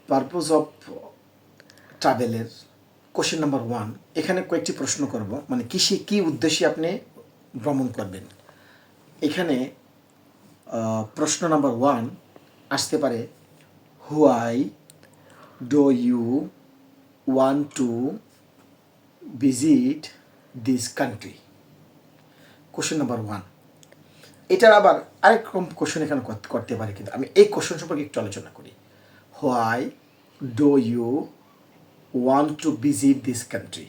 Purpose of ট্রাভেলের question number 1, এখানে কয়েকটি প্রশ্ন করব, মানে কী উদ্দেশ্যে আপনি ভ্রমণ করবেন। এখানে প্রশ্ন নাম্বার 1 আসতে পারে, why do you want to visit this country. Question number 1। এটার আবার আরেক রকম কোশ্চেন এখানে করতে পারে, কিন্তু আমি এই কোশ্চেন সম্পর্কে একটু আলোচনা করি। Why do you want to visit this country,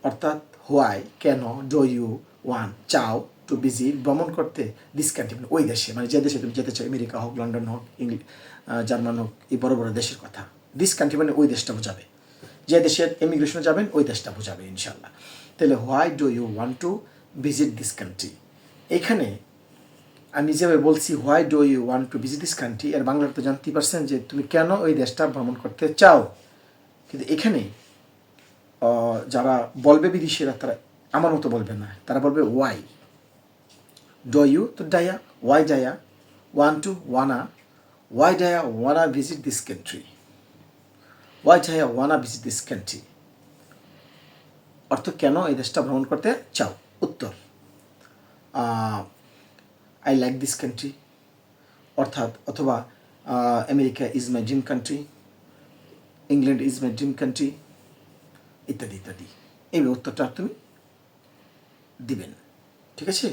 অর্থাৎ হোয়াই কেন, ডু ইউ ওয়ান চাও, টু ভিজিট ভ্রমণ করতে, দিস কান্ট্রি মানে ওই দেশে, মানে যে দেশে তুমি যেতে চাও, আমেরিকা হোক, লন্ডন হোক, জার্মান হোক, এই বড় বড় দেশের কথা। দিস কান্ট্রি মানে ওই দেশটা বোঝাবে, যে দেশের ইমিগ্রেশনে যাবেন ওই দেশটা বোঝাবে ইনশাল্লাহ। তাহলে why do you want to visit this country, এখানে আমি যেভাবে বলছি why do you want to visit this country, এর বাংলাটা তো জানতেই পারছেন যে তুমি কেন ওই দেশটা ভ্রমণ করতে চাও। কিন্তু এখানে যারা বলবে বিদেশিরা, তারা আমার মতো বলবে না, তারা বলবে why do you, to d'ya, why d'ya want to wanna, why d'ya wanna visit this country, why d'ya wanna visit this country, অর্থ কেন এই দেশটা ভ্রমণ করতে চাও। উত্তর, আই লাইক দিস কান্ট্রি, অর্থাৎ অথবা America is my dream country, England is my dream country, ইত্যাদি ইত্যাদি। এই উত্তরটা তুমি দিবেন, ঠিক আছে।